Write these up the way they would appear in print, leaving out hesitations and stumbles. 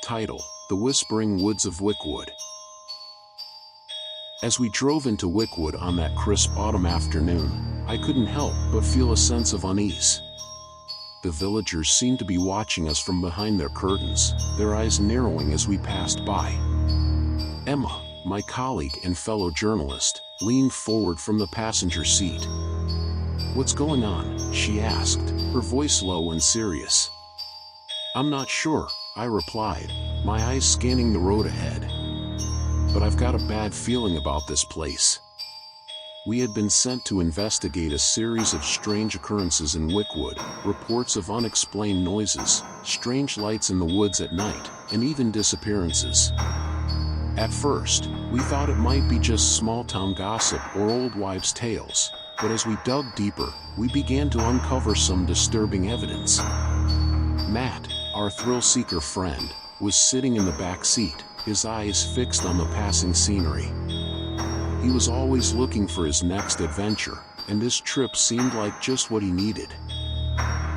Title: The Whispering Woods of Wickwood. As we drove into Wickwood on that crisp autumn afternoon, I couldn't help but feel a sense of unease. The villagers seemed to be watching us from behind their curtains, their eyes narrowing as we passed by. Emma, my colleague and fellow journalist, leaned forward from the passenger seat. "What's going on?" she asked, her voice low and serious. "I'm not sure," I replied, my eyes scanning the road ahead. "But I've got a bad feeling about this place." We had been sent to investigate a series of strange occurrences in Wickwood, reports of unexplained noises, strange lights in the woods at night, and even disappearances. At first, we thought it might be just small-town gossip or old wives' tales, but as we dug deeper, we began to uncover some disturbing evidence. Matt, our thrill-seeker friend, was sitting in the back seat, his eyes fixed on the passing scenery. He was always looking for his next adventure, and this trip seemed like just what he needed.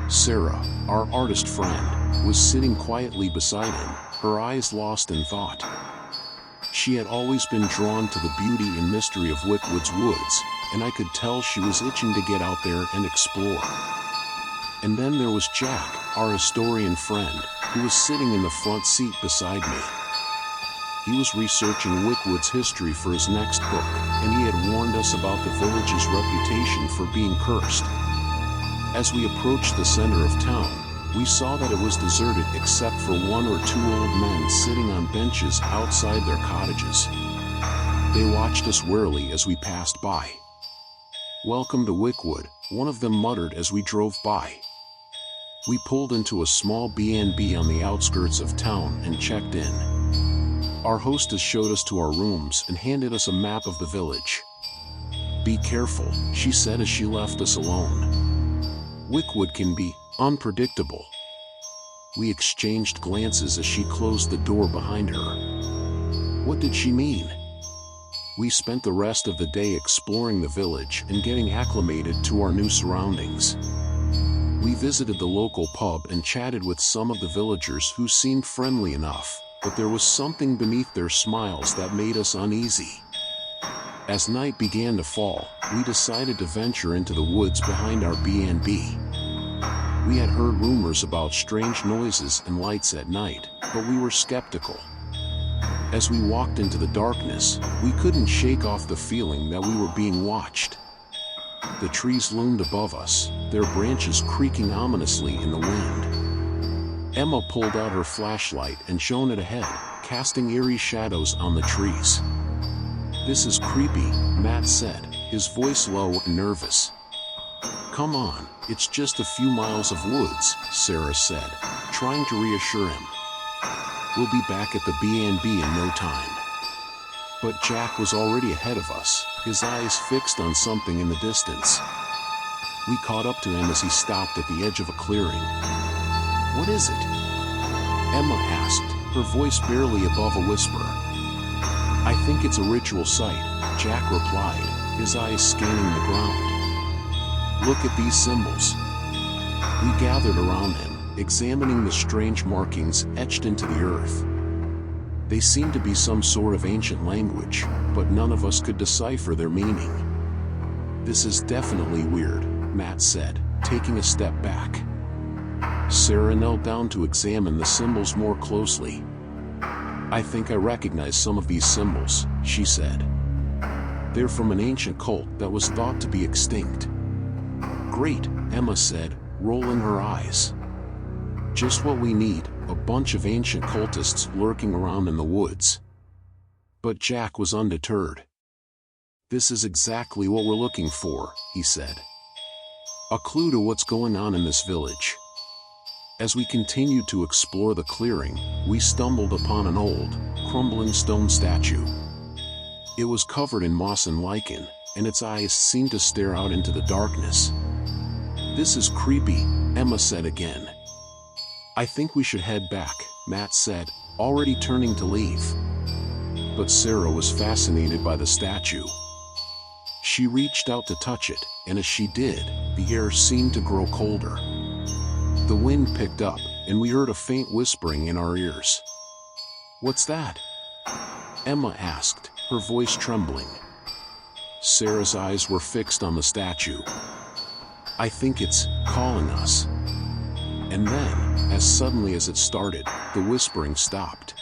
Sarah, our artist friend, was sitting quietly beside him, her eyes lost in thought. She had always been drawn to the beauty and mystery of Wickwood's woods, and I could tell she was itching to get out there and explore. And then there was Jack, our historian friend, who was sitting in the front seat beside me. He was researching Wickwood's history for his next book, and he had warned us about the village's reputation for being cursed. As we approached the center of town, we saw that it was deserted except for one or two old men sitting on benches outside their cottages. They watched us warily as we passed by. "Welcome to Wickwood," one of them muttered as we drove by. We pulled into a small B&B on the outskirts of town and checked in. Our hostess showed us to our rooms and handed us a map of the village. "Be careful," she said as she left us alone. "Wickwood can be unpredictable." We exchanged glances as she closed the door behind her. What did she mean? We spent the rest of the day exploring the village and getting acclimated to our new surroundings. We visited the local pub and chatted with some of the villagers who seemed friendly enough, but there was something beneath their smiles that made us uneasy. As night began to fall, we decided to venture into the woods behind our B&B. We had heard rumors about strange noises and lights at night, but we were skeptical. As we walked into the darkness, we couldn't shake off the feeling that we were being watched. The trees loomed above us, their branches creaking ominously in the wind. Emma pulled out her flashlight and shone it ahead, casting eerie shadows on the trees. "This is creepy," Matt said, his voice low and nervous. "Come on, it's just a few miles of woods," Sarah said, trying to reassure him. "We'll be back at the B&B in no time." But Jack was already ahead of us, his eyes fixed on something in the distance. We caught up to him as he stopped at the edge of a clearing. "What is it?" Emma asked, her voice barely above a whisper. "I think it's a ritual site," Jack replied, his eyes scanning the ground. "Look at these symbols." We gathered around him, examining the strange markings etched into the earth. They seemed to be some sort of ancient language, but none of us could decipher their meaning. "This is definitely weird," Matt said, taking a step back. Sarah knelt down to examine the symbols more closely. "I think I recognize some of these symbols," she said. "They're from an ancient cult that was thought to be extinct." "Great," Emma said, rolling her eyes. "Just what we need, a bunch of ancient cultists lurking around in the woods." But Jack was undeterred. "This is exactly what we're looking for," he said. "A clue to what's going on in this village." As we continued to explore the clearing, we stumbled upon an old, crumbling stone statue. It was covered in moss and lichen, and its eyes seemed to stare out into the darkness. "This is creepy," Emma said again. "I think we should head back," Matt said, already turning to leave. But Sarah was fascinated by the statue. She reached out to touch it, and as she did, the air seemed to grow colder. The wind picked up, and we heard a faint whispering in our ears. "What's that?" Emma asked, her voice trembling. Sarah's eyes were fixed on the statue. "I think it's calling us." And then, as suddenly as it started, the whispering stopped.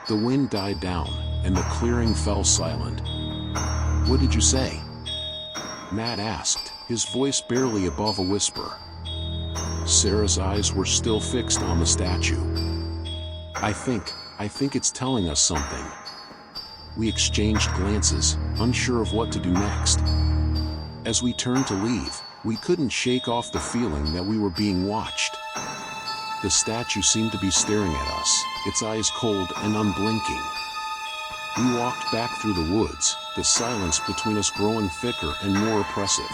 The wind died down, and the clearing fell silent. "What did you say?" Matt asked, his voice barely above a whisper. Sarah's eyes were still fixed on the statue. I think it's telling us something." We exchanged glances, unsure of what to do next. As we turned to leave, we couldn't shake off the feeling that we were being watched. The statue seemed to be staring at us, its eyes cold and unblinking. We walked back through the woods, the silence between us growing thicker and more oppressive.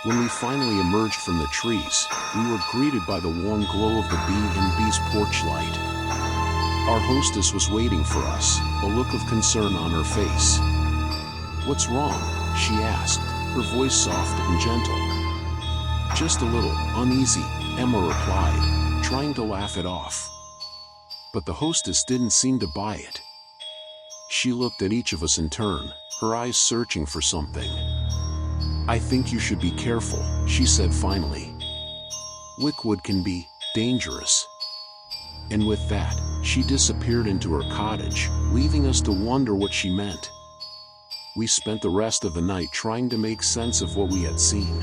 When we finally emerged from the trees, we were greeted by the warm glow of the B&B's porch light. Our hostess was waiting for us, a look of concern on her face. "What's wrong?" she asked, her voice soft and gentle. "Just a little uneasy," Emma replied, trying to laugh it off. But the hostess didn't seem to buy it. She looked at each of us in turn, her eyes searching for something. "I think you should be careful," she said finally. "Wickwood can be dangerous." And with that, she disappeared into her cottage, leaving us to wonder what she meant. We spent the rest of the night trying to make sense of what we had seen.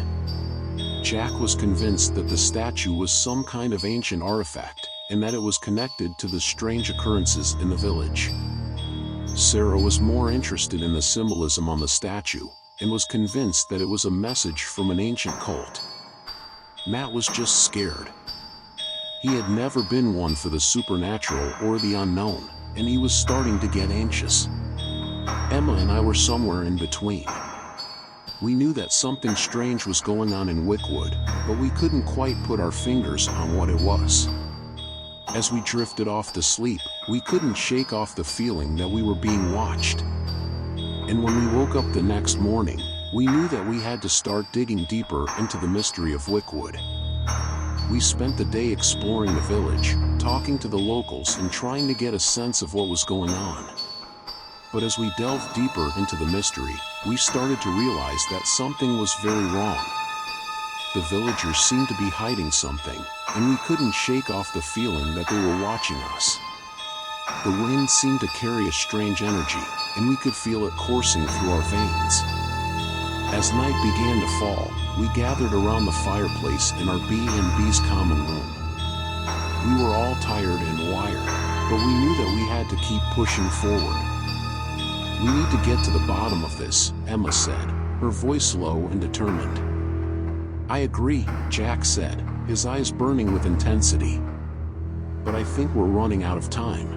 Jack was convinced that the statue was some kind of ancient artifact, and that it was connected to the strange occurrences in the village. Sarah was more interested in the symbolism on the statue, and was convinced that it was a message from an ancient cult. Matt was just scared. He had never been one for the supernatural or the unknown, and he was starting to get anxious. Emma and I were somewhere in between. We knew that something strange was going on in Wickwood, but we couldn't quite put our fingers on what it was. As we drifted off to sleep, we couldn't shake off the feeling that we were being watched. And when we woke up the next morning, we knew that we had to start digging deeper into the mystery of Wickwood. We spent the day exploring the village, talking to the locals and trying to get a sense of what was going on. But as we delved deeper into the mystery, we started to realize that something was very wrong. The villagers seemed to be hiding something, and we couldn't shake off the feeling that they were watching us. The wind seemed to carry a strange energy, and we could feel it coursing through our veins. As night began to fall, we gathered around the fireplace in our B&B's common room. We were all tired and wired, but we knew that we had to keep pushing forward. "We need to get to the bottom of this," Emma said, her voice low and determined. "I agree," Jack said, his eyes burning with intensity. "But I think we're running out of time."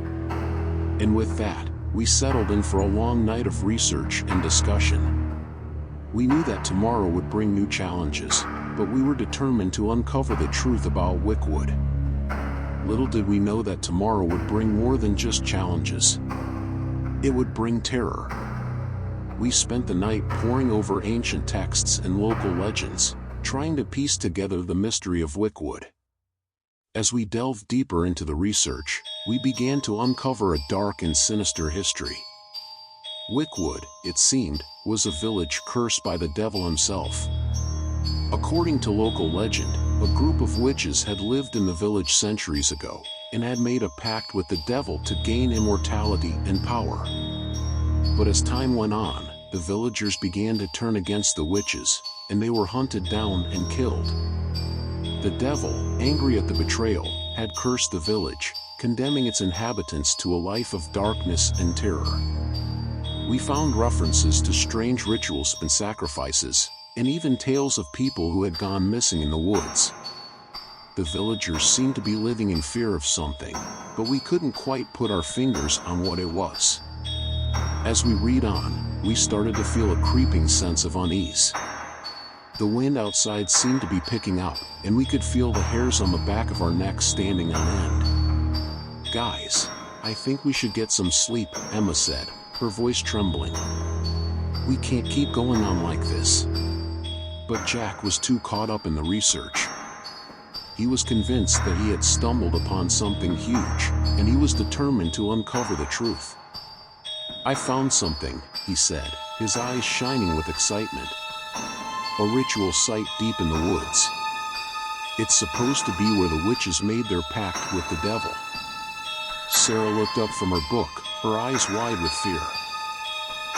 And with that, we settled in for a long night of research and discussion. We knew that tomorrow would bring new challenges, but we were determined to uncover the truth about Wickwood. Little did we know that tomorrow would bring more than just challenges. It would bring terror. We spent the night poring over ancient texts and local legends, trying to piece together the mystery of Wickwood. As we delved deeper into the research, we began to uncover a dark and sinister history. Wickwood, it seemed, was a village cursed by the devil himself. According to local legend, a group of witches had lived in the village centuries ago, and had made a pact with the devil to gain immortality and power. But as time went on, the villagers began to turn against the witches, and they were hunted down and killed. The devil, angry at the betrayal, had cursed the village, condemning its inhabitants to a life of darkness and terror. We found references to strange rituals and sacrifices, and even tales of people who had gone missing in the woods. The villagers seemed to be living in fear of something, but we couldn't quite put our fingers on what it was. As we read on, we started to feel a creeping sense of unease. The wind outside seemed to be picking up, and we could feel the hairs on the back of our necks standing on end. "Guys, I think we should get some sleep," Emma said, her voice trembling. "We can't keep going on like this." But Jack was too caught up in the research. He was convinced that he had stumbled upon something huge, and he was determined to uncover the truth. "I found something," he said, his eyes shining with excitement. "A ritual site deep in the woods. It's supposed to be where the witches made their pact with the devil." Sarah looked up from her book, her eyes wide with fear.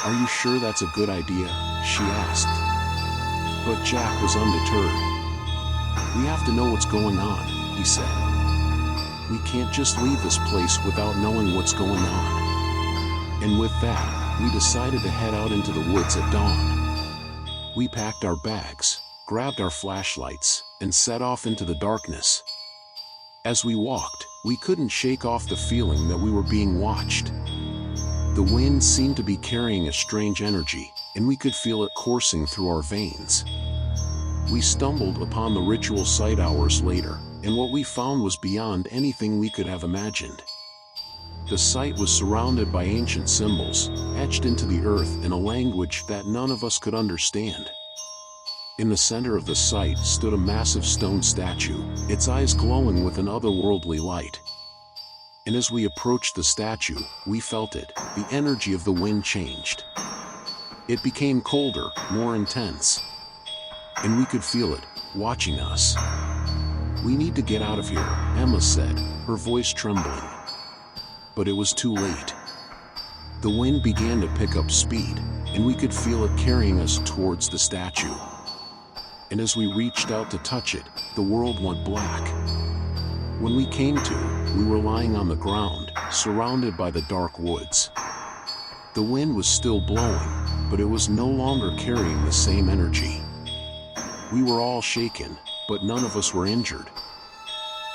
"Are you sure that's a good idea?" she asked. But Jack was undeterred. "We have to know what's going on," he said. "We can't just leave this place without knowing what's going on." And with that, we decided to head out into the woods at dawn. We packed our bags, grabbed our flashlights, and set off into the darkness. As we walked, we couldn't shake off the feeling that we were being watched. The wind seemed to be carrying a strange energy, and we could feel it coursing through our veins. We stumbled upon the ritual site hours later, and what we found was beyond anything we could have imagined. The site was surrounded by ancient symbols, etched into the earth in a language that none of us could understand. In the center of the site stood a massive stone statue, its eyes glowing with an otherworldly light. And as we approached the statue, we felt it. The energy of the wind changed. It became colder, more intense. And we could feel it, watching us. "We need to get out of here," Emma said, her voice trembling. But it was too late. The wind began to pick up speed, and we could feel it carrying us towards the statue. And as we reached out to touch it, the world went black. When we came to, we were lying on the ground, surrounded by the dark woods. The wind was still blowing, but it was no longer carrying the same energy. We were all shaken, but none of us were injured.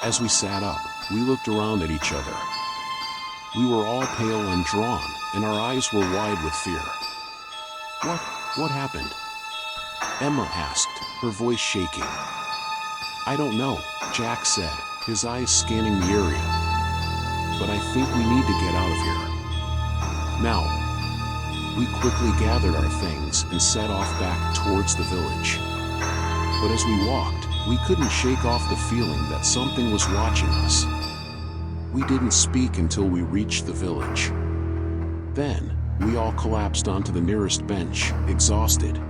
As we sat up, we looked around at each other. We were all pale and drawn, and our eyes were wide with fear. What happened?" Emma asked, her voice shaking. "I don't know," Jack said, his eyes scanning the area. "But I think we need to get out of here. Now." We quickly gathered our things and set off back towards the village. But as we walked, we couldn't shake off the feeling that something was watching us. We didn't speak until we reached the village. Then, we all collapsed onto the nearest bench, exhausted.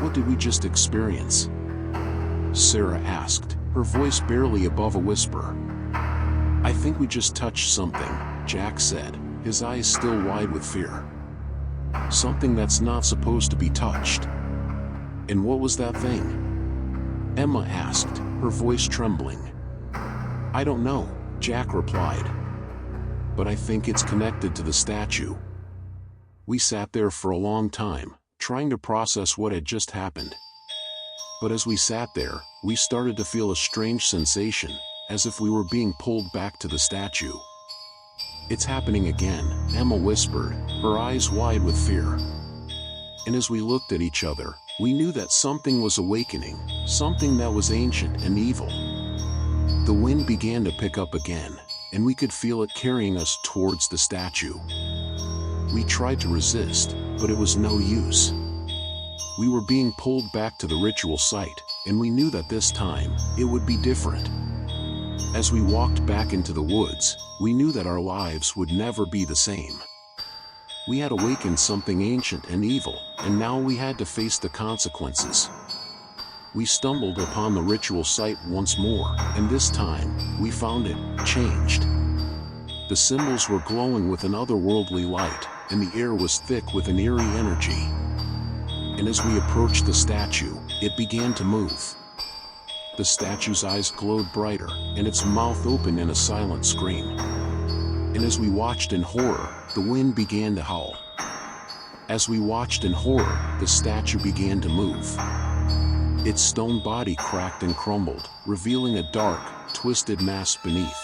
"What did we just experience?" Sarah asked, her voice barely above a whisper. "I think we just touched something," Jack said, his eyes still wide with fear. "Something that's not supposed to be touched." "And what was that thing?" Emma asked, her voice trembling. "I don't know," Jack replied. "But I think it's connected to the statue." We sat there for a long time, trying to process what had just happened. But as we sat there, we started to feel a strange sensation, as if we were being pulled back to the statue. "It's happening again," Emma whispered, her eyes wide with fear. And as we looked at each other, we knew that something was awakening, something that was ancient and evil. The wind began to pick up again, and we could feel it carrying us towards the statue. We tried to resist, but it was no use. We were being pulled back to the ritual site, and we knew that this time, it would be different. As we walked back into the woods, we knew that our lives would never be the same. We had awakened something ancient and evil, and now we had to face the consequences. We stumbled upon the ritual site once more, and this time, we found it changed. The symbols were glowing with an otherworldly light, and the air was thick with an eerie energy. And as we approached the statue, it began to move. The statue's eyes glowed brighter, and its mouth opened in a silent scream. And as we watched in horror, the wind began to howl. As we watched in horror, the statue began to move. Its stone body cracked and crumbled, revealing a dark, twisted mass beneath.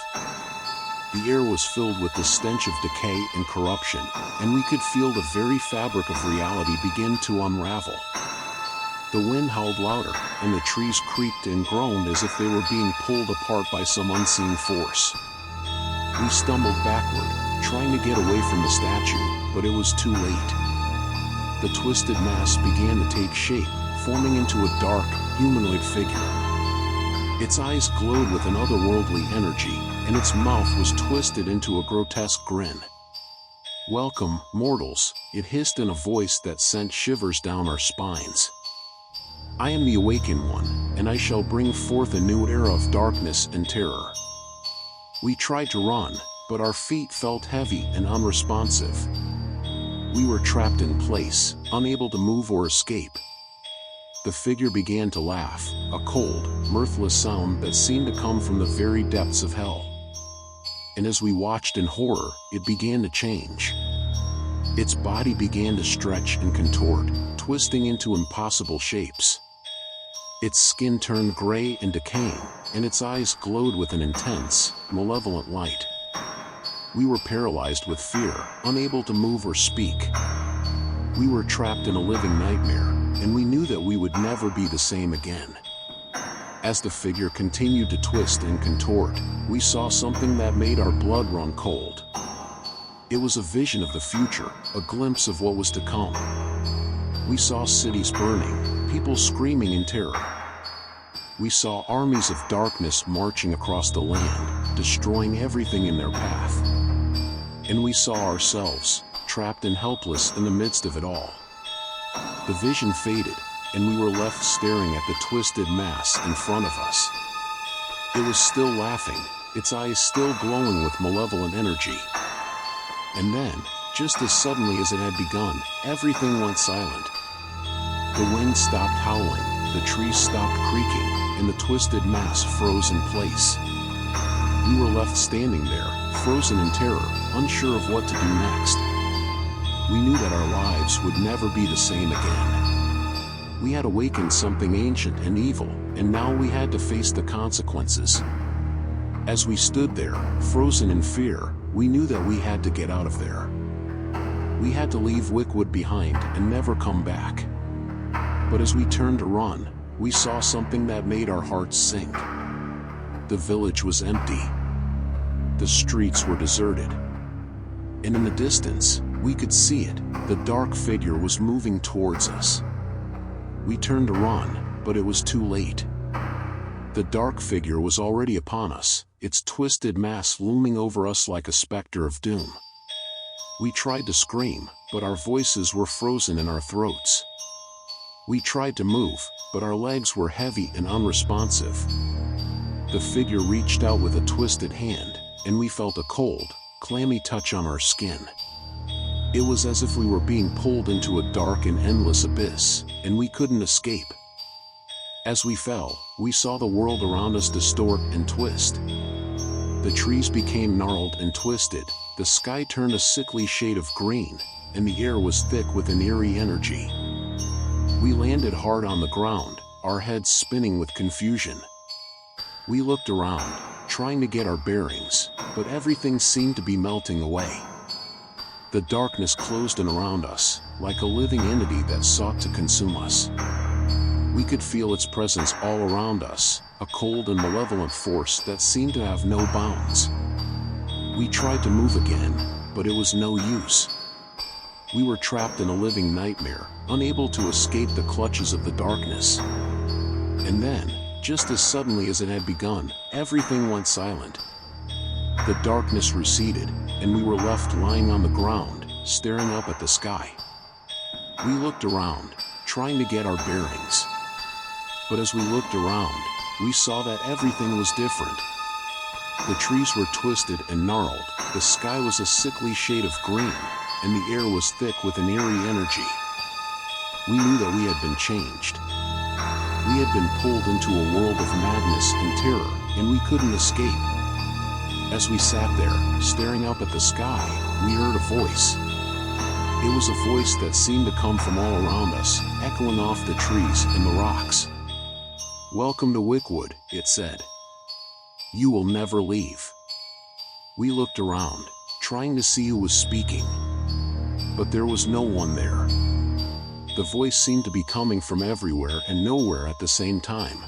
The air was filled with the stench of decay and corruption, and we could feel the very fabric of reality begin to unravel. The wind howled louder, and the trees creaked and groaned as if they were being pulled apart by some unseen force. We stumbled backward, trying to get away from the statue, but it was too late. The twisted mass began to take shape, forming into a dark, humanoid figure. Its eyes glowed with an otherworldly energy, and its mouth was twisted into a grotesque grin. "Welcome, mortals," it hissed in a voice that sent shivers down our spines. "I am the Awakened One, and I shall bring forth a new era of darkness and terror." We tried to run, but our feet felt heavy and unresponsive. We were trapped in place, unable to move or escape. The figure began to laugh, a cold, mirthless sound that seemed to come from the very depths of hell. And as we watched in horror, it began to change. Its body began to stretch and contort, twisting into impossible shapes. Its skin turned gray and decaying, and its eyes glowed with an intense, malevolent light. We were paralyzed with fear, unable to move or speak. We were trapped in a living nightmare, and we knew that we would never be the same again. As the figure continued to twist and contort, we saw something that made our blood run cold. It was a vision of the future, a glimpse of what was to come. We saw cities burning, people screaming in terror. We saw armies of darkness marching across the land, destroying everything in their path. And we saw ourselves, trapped and helpless in the midst of it all. The vision faded, and we were left staring at the twisted mass in front of us. It was still laughing, its eyes still glowing with malevolent energy. And then, just as suddenly as it had begun, everything went silent. The wind stopped howling, the trees stopped creaking, and the twisted mass froze in place. We were left standing there, frozen in terror, unsure of what to do next. We knew that our lives would never be the same again. We had awakened something ancient and evil, and now we had to face the consequences. As we stood there, frozen in fear, we knew that we had to get out of there. We had to leave Wickwood behind and never come back. But as we turned to run, we saw something that made our hearts sink. The village was empty. The streets were deserted. And in the distance, we could see it, the dark figure was moving towards us. We turned to run, but it was too late. The dark figure was already upon us, its twisted mass looming over us like a specter of doom. We tried to scream, but our voices were frozen in our throats. We tried to move, but our legs were heavy and unresponsive. The figure reached out with a twisted hand, and we felt a cold, clammy touch on our skin. It was as if we were being pulled into a dark and endless abyss, and we couldn't escape. As we fell, we saw the world around us distort and twist. The trees became gnarled and twisted, the sky turned a sickly shade of green, and the air was thick with an eerie energy. We landed hard on the ground, our heads spinning with confusion. We looked around, trying to get our bearings, but everything seemed to be melting away. The darkness closed in around us, like a living entity that sought to consume us. We could feel its presence all around us, a cold and malevolent force that seemed to have no bounds. We tried to move again, but it was no use. We were trapped in a living nightmare, unable to escape the clutches of the darkness. And then, just as suddenly as it had begun, everything went silent. The darkness receded, and we were left lying on the ground, staring up at the sky. We looked around, trying to get our bearings. But as we looked around, we saw that everything was different. The trees were twisted and gnarled, the sky was a sickly shade of green, and the air was thick with an eerie energy. We knew that we had been changed. We had been pulled into a world of madness and terror, and we couldn't escape. As we sat there, staring up at the sky, we heard a voice. It was a voice that seemed to come from all around us, echoing off the trees and the rocks. "Welcome to Wickwood," it said. "You will never leave." We looked around, trying to see who was speaking. But there was no one there. The voice seemed to be coming from everywhere and nowhere at the same time.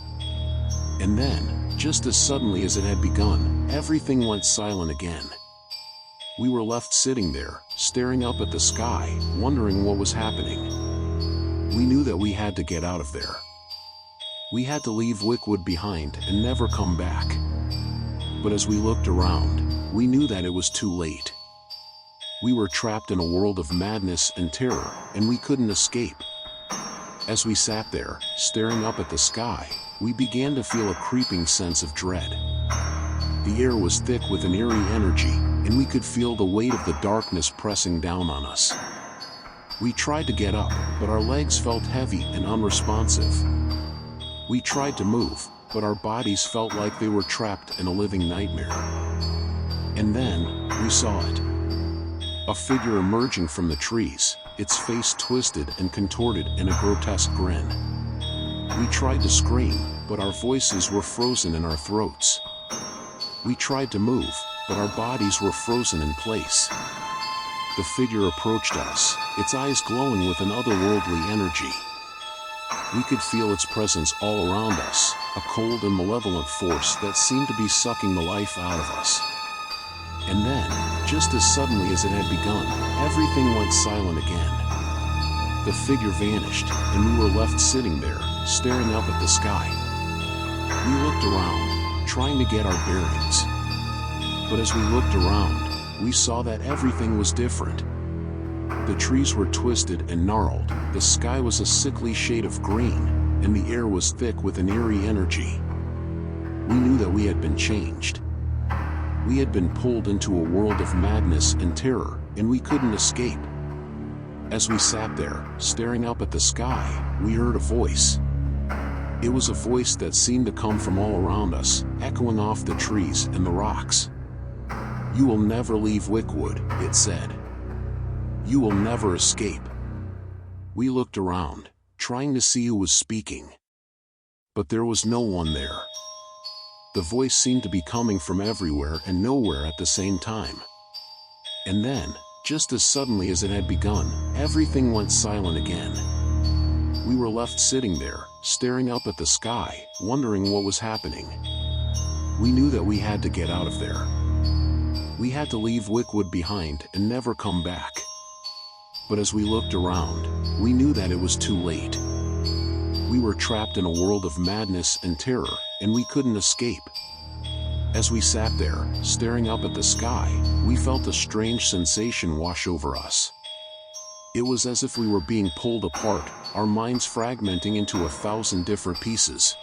And then, just as suddenly as it had begun, everything went silent again. We were left sitting there, staring up at the sky, wondering what was happening. We knew that we had to get out of there. We had to leave Wickwood behind and never come back. But as we looked around, we knew that it was too late. We were trapped in a world of madness and terror, and we couldn't escape. As we sat there, staring up at the sky, we began to feel a creeping sense of dread. The air was thick with an eerie energy, and we could feel the weight of the darkness pressing down on us. We tried to get up, but our legs felt heavy and unresponsive. We tried to move, but our bodies felt like they were trapped in a living nightmare. And then, we saw it. A figure emerging from the trees, its face twisted and contorted in a grotesque grin. We tried to scream, but our voices were frozen in our throats. We tried to move, but our bodies were frozen in place. The figure approached us, its eyes glowing with an otherworldly energy. We could feel its presence all around us, a cold and malevolent force that seemed to be sucking the life out of us. And then, just as suddenly as it had begun, everything went silent again. The figure vanished, and we were left sitting there, staring up at the sky. We looked around, trying to get our bearings. But as we looked around, we saw that everything was different. The trees were twisted and gnarled, the sky was a sickly shade of green, and the air was thick with an eerie energy. We knew that we had been changed. We had been pulled into a world of madness and terror, and we couldn't escape. As we sat there, staring up at the sky, we heard a voice. It was a voice that seemed to come from all around us, echoing off the trees and the rocks. "You will never leave Wickwood," it said. "You will never escape." We looked around, trying to see who was speaking. But there was no one there. The voice seemed to be coming from everywhere and nowhere at the same time. And then, just as suddenly as it had begun, everything went silent again. We were left sitting there, staring up at the sky, wondering what was happening. We knew that we had to get out of there. We had to leave Wickwood behind and never come back. But as we looked around, we knew that it was too late. We were trapped in a world of madness and terror, and we couldn't escape. As we sat there, staring up at the sky, we felt a strange sensation wash over us. It was as if we were being pulled apart, our minds fragmenting into 1,000 different pieces.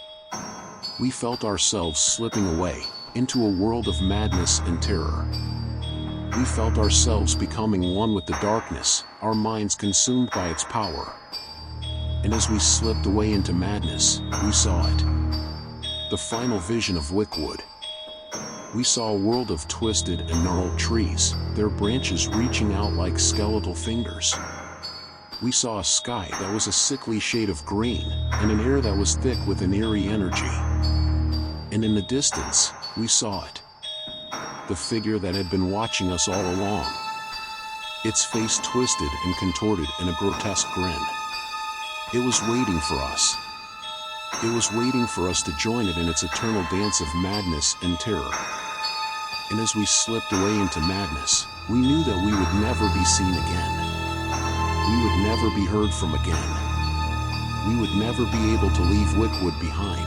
We felt ourselves slipping away, into a world of madness and terror. We felt ourselves becoming one with the darkness, our minds consumed by its power. And as we slipped away into madness, we saw it. The final vision of Wickwood. We saw a world of twisted and gnarled trees, their branches reaching out like skeletal fingers. We saw a sky that was a sickly shade of green, and an air that was thick with an eerie energy. And in the distance, we saw it. The figure that had been watching us all along. Its face twisted and contorted in a grotesque grin. It was waiting for us. It was waiting for us to join it in its eternal dance of madness and terror. And as we slipped away into madness, we knew that we would never be seen again. We would never be heard from again. We would never be able to leave Wickwood behind.